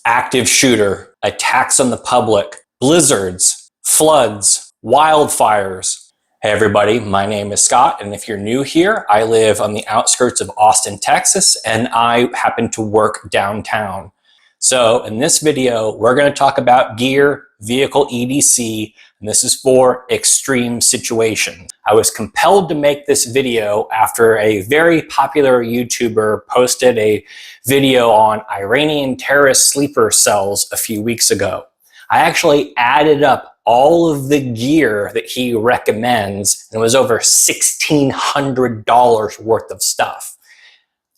active shooter, attacks on the public, blizzards, floods, wildfires. Hey everybody, my name is Scott, and if you're new here, I live on the outskirts of Austin, Texas, and I happen to work downtown. So in this video, we're going to talk about gear, vehicle EDC, and this is for extreme situations. I was compelled to make this video after a very popular YouTuber posted a video on Iranian terrorist sleeper cells a few weeks ago. I actually added up all of the gear that he recommends, and it was over $1,600 worth of stuff.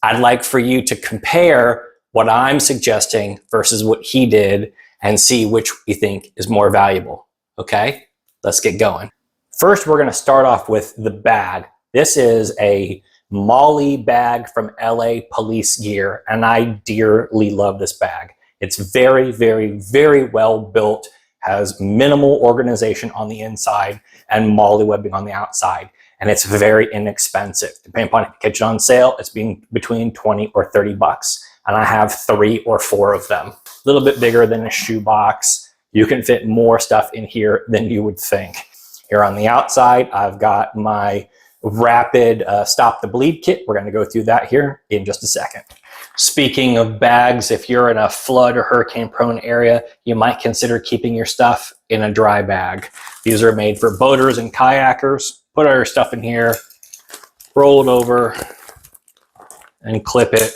I'd like for you to compare what I'm suggesting versus what he did and see which you think is more valuable. Okay, let's get going. First, we're going to start off with the bag. This is a Molly bag from LA Police Gear, and I dearly love this bag. It's very, very, very well built, has minimal organization on the inside and Molly webbing on the outside, and it's very inexpensive. Depending upon if you catch it on sale, it's between 20 or 30 bucks. And I have 3 or 4 of them. A little bit bigger than a shoebox. You can fit more stuff in here than you would think. Here on the outside, I've got my rapid stop the bleed kit. We're gonna go through that here in just a second. Speaking of bags, if you're in a flood or hurricane prone area, you might consider keeping your stuff in a dry bag. These are made for boaters and kayakers. Put all your stuff in here, roll it over, and clip it.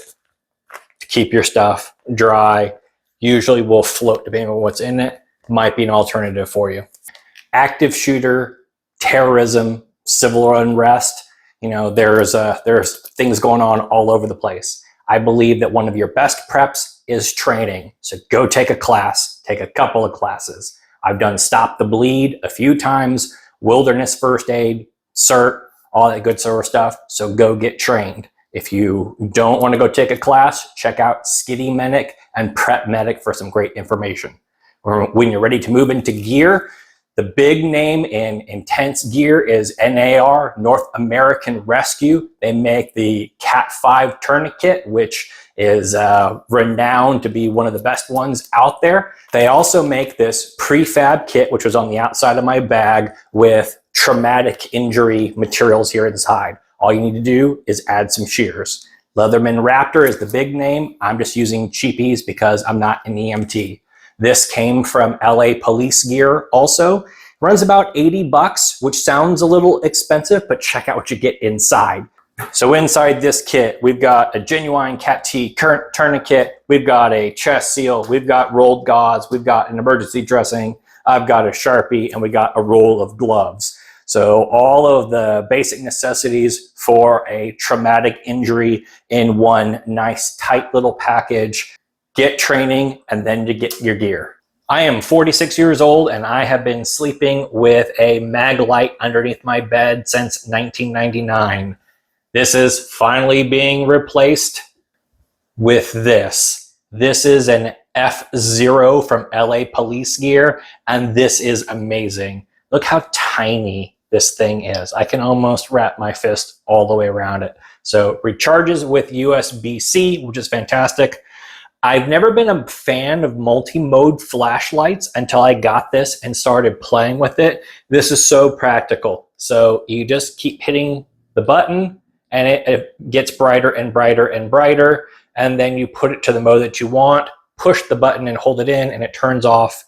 Keep your stuff dry. Usually will float depending on what's in it. Might be an alternative for you. Active shooter, terrorism, civil unrest. You know, there's things going on all over the place. I believe that one of your best preps is training. So go take a class, take a couple of classes. I've done Stop the Bleed a few times, wilderness first aid, CERT, all that good sort of stuff. So go get trained. If you don't want to go take a class, check out Skitty Medic and Prep Medic for some great information. Or when you're ready to move into gear, the big name in intense gear is NAR, North American Rescue. They make the Cat 5 tourniquet, which is renowned to be one of the best ones out there. They also make this prefab kit, which was on the outside of my bag, with traumatic injury materials here inside. All you need to do is add some shears. Leatherman Raptor is the big name. I'm just using cheapies because I'm not an EMT. This came from LA Police Gear also. Runs about 80 bucks, which sounds a little expensive, but check out what you get inside. So inside this kit, we've got a genuine Cat T current tourniquet. We've got a chest seal. We've got rolled gauze. We've got an emergency dressing. I've got a Sharpie, and we got a roll of gloves. So all of the basic necessities for a traumatic injury in one nice tight little package. Get training and then you get your gear. I am 46 years old and I have been sleeping with a mag light underneath my bed since 1999. This is finally being replaced with this. This is an F0 from LA Police Gear, and this is amazing. Look how tiny this thing is. I can almost wrap my fist all the way around it. So it recharges with USB-C, which is fantastic. I've never been a fan of multi-mode flashlights until I got this and started playing with it. This is so practical. So you just keep hitting the button and it gets brighter and brighter and brighter. And then you put it to the mode that you want, push the button and hold it in, and it turns off.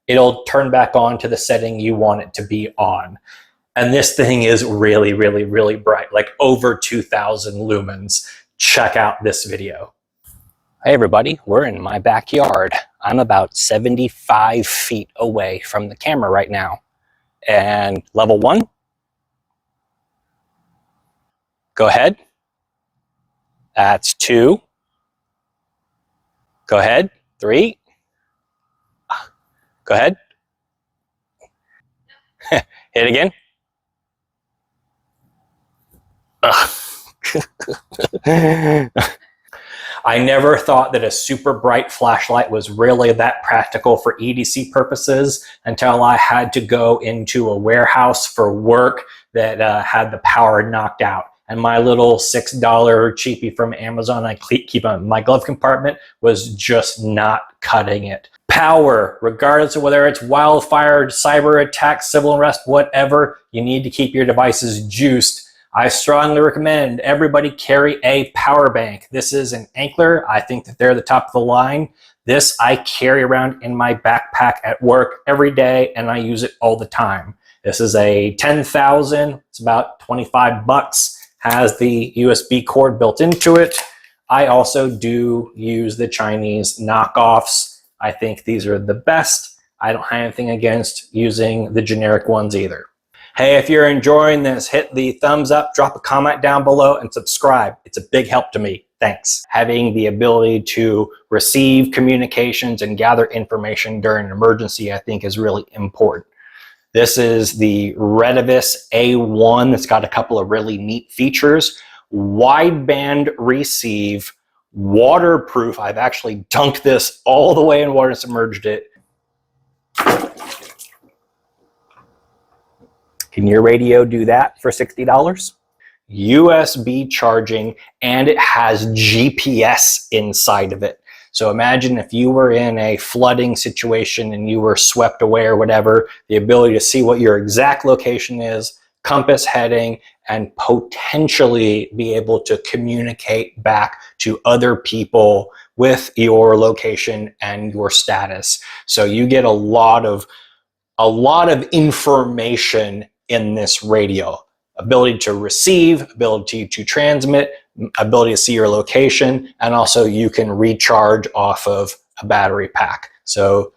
It'll turn back on to the setting you want it to be on. And this thing is really, really, really bright, like over 2,000 lumens. Check out this video. Hey everybody, we're in my backyard. I'm about 75 feet away from the camera right now. And level 1. Go ahead. That's 2. Go ahead. 3. Go ahead. Hit again. I never thought that a super bright flashlight was really that practical for EDC purposes until I had to go into a warehouse for work that had the power knocked out. and my little $6 cheapie from Amazon I keep on my glove compartment was just not cutting it. Power, regardless of whether it's wildfire, cyber attack, civil unrest, whatever, you need to keep your devices juiced. I strongly recommend everybody carry a power bank. This is an Ankler. I think that they're the top of the line. This I carry around in my backpack at work every day, and I use it all the time. This is a 10,000. It's about 25 bucks. Has the USB cord built into it. I also do use the Chinese knockoffs. I think these are the best. I don't have anything against using the generic ones either. Hey, if you're enjoying this, hit the thumbs up, drop a comment down below, and subscribe. It's a big help to me. Thanks. Having the ability to receive communications and gather information during an emergency, I think, is really important. This is the Retevis A1. It's got a couple of really neat features. Wideband receive, waterproof. I've actually dunked this all the way in water and submerged it. Can your radio do that for $60? USB charging, and it has GPS inside of it. So imagine if you were in a flooding situation and you were swept away or whatever, the ability to see what your exact location is, compass heading, and potentially be able to communicate back to other people with your location and your status. So you get a lot of information in this radio. Ability to receive, ability to transmit, ability to see your location, and also you can recharge off of a battery pack. So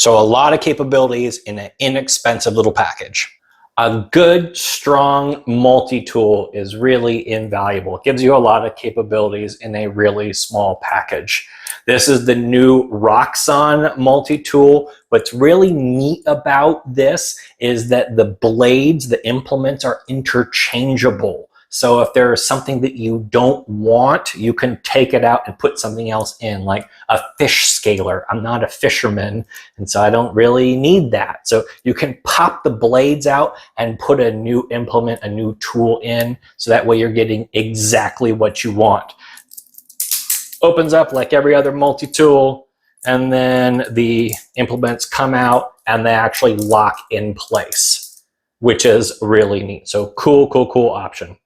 a lot of capabilities in an inexpensive little package. A good, strong multi-tool is really invaluable. It gives you a lot of capabilities in a really small package. This is the new Roxxon multi-tool. What's really neat about this is that the blades, the implements, are interchangeable. So if there's something that you don't want, you can take it out and put something else in, like a fish scaler. I'm not a fisherman, and so I don't really need that. So you can pop the blades out and put a new implement, a new tool in, so that way you're getting exactly what you want. Opens up like every other multi-tool, and then the implements come out and they actually lock in place, which is really neat. So cool option.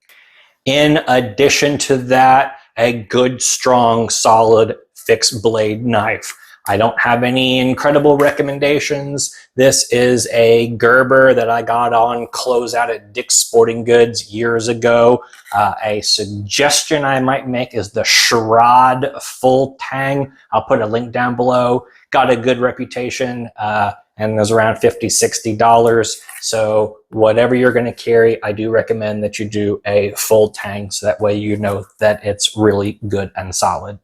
In addition to that, a good, strong, solid fixed blade knife. I don't have any incredible recommendations. This is a Gerber that I got on closeout at Dick's Sporting Goods years ago. A suggestion I might make is the Sherrod Full Tang. I'll put a link down below. Got a good reputation, and it was around $50, $60. So whatever you're going to carry, I do recommend that you do a full tang, so that way you know that it's really good and solid.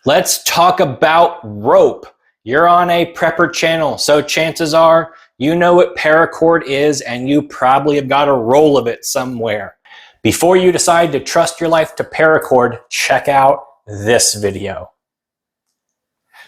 Let's talk about rope. You're on a prepper channel, so chances are you know what paracord is, and you probably have got a roll of it somewhere. Before you decide to trust your life to paracord, check out this video.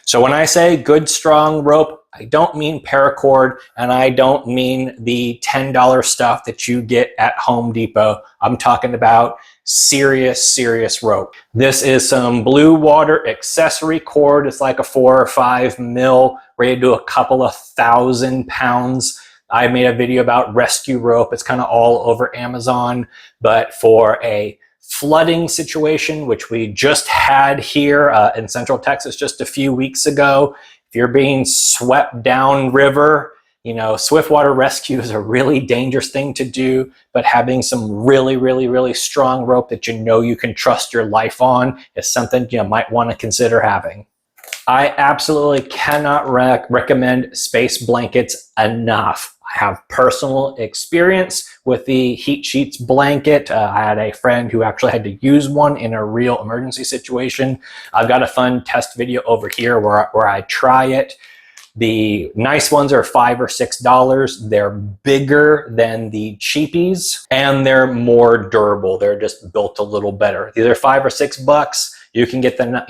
So when I say good, strong rope, I don't mean paracord, and I don't mean the $10 stuff that you get at Home Depot. I'm talking about serious rope. This is some Blue Water accessory cord. It's like a 4 or 5 mil, ready to do a couple of 1,000 pounds. I made a video about rescue rope. It's kind of all over Amazon, but for a flooding situation, which we just had here in Central Texas just a few weeks ago, if you're being swept down river, you know, swiftwater rescue is a really dangerous thing to do, but having some really strong rope that you know you can trust your life on is something you might want to consider having. I absolutely cannot recommend space blankets enough. I have personal experience with the Heat Sheets blanket. I had a friend who actually had to use one in a real emergency situation. I've got a fun test video over here where I try it. The nice ones are $5 or $6. They're bigger than the cheapies, and they're more durable. They're just built a little better. These are $5 or $6. You can get the,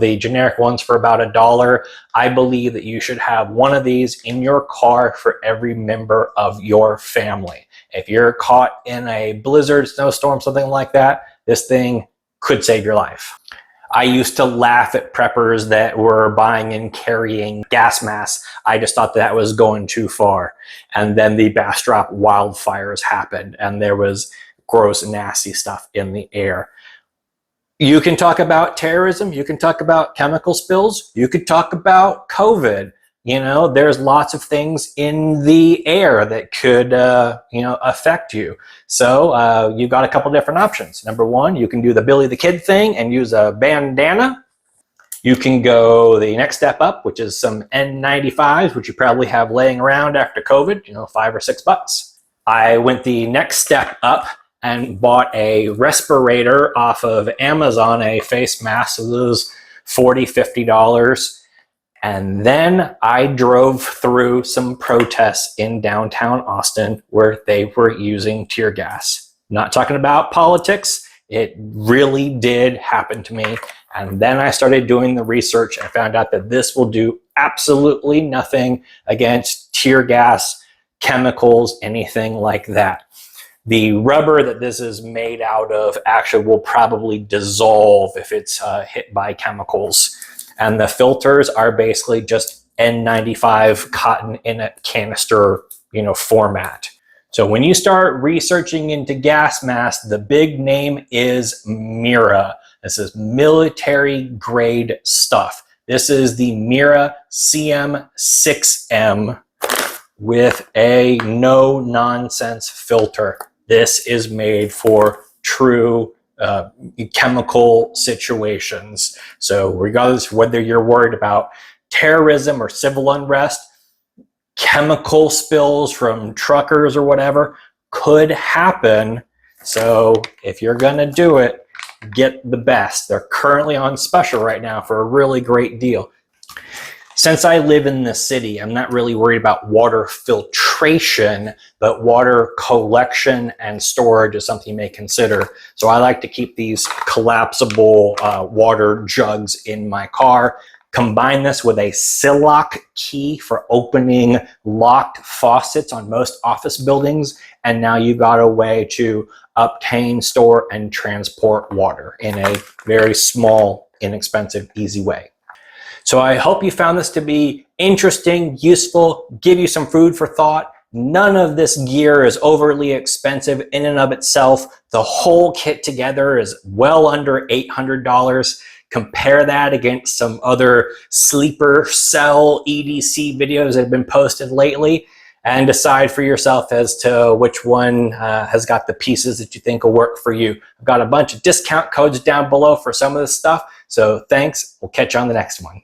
the generic ones for about $1. I believe that you should have one of these in your car for every member of your family. If you're caught in a blizzard, snowstorm, something like that, this thing could save your life. I used to laugh at preppers that were buying and carrying gas masks. I just thought that was going too far. And then the Bastrop wildfires happened, and there was gross, nasty stuff in the air. You can talk about terrorism. You can talk about chemical spills. You could talk about COVID. There's lots of things in the air that could, affect you. So you've got a couple different options. Number one, you can do the Billy the Kid thing and use a bandana. You can go the next step up, which is some N95s, which you probably have laying around after COVID, $5 or $6. I went the next step up and bought a respirator off of Amazon, a face mask. So those $40, $50. And then I drove through some protests in downtown Austin where they were using tear gas. Not talking about politics. It really did happen to me. And then I started doing the research and found out that this will do absolutely nothing against tear gas, chemicals, anything like that. The rubber that this is made out of actually will probably dissolve if it's hit by chemicals. And the filters are basically just N95 cotton in a canister, format. So when you start researching into gas masks, the big name is Mira. This is military grade stuff. This is the Mira CM6M with a no nonsense filter. This is made for true chemical situations. So regardless of whether you're worried about terrorism or civil unrest, chemical spills from truckers or whatever could happen. So if you're gonna do it, get the best. They're currently on special right now for a really great deal. Since I live in the city, I'm not really worried about water filtration, but water collection and storage is something you may consider. So I like to keep these collapsible water jugs in my car. Combine this with a Sillock key for opening locked faucets on most office buildings, and now you've got a way to obtain, store, and transport water in a very small, inexpensive, easy way. So I hope you found this to be interesting, useful, give you some food for thought. None of this gear is overly expensive in and of itself. The whole kit together is well under $800. Compare that against some other sleeper cell EDC videos that have been posted lately, and decide for yourself as to which one has got the pieces that you think will work for you. I've got a bunch of discount codes down below for some of this stuff. So thanks. We'll catch you on the next one.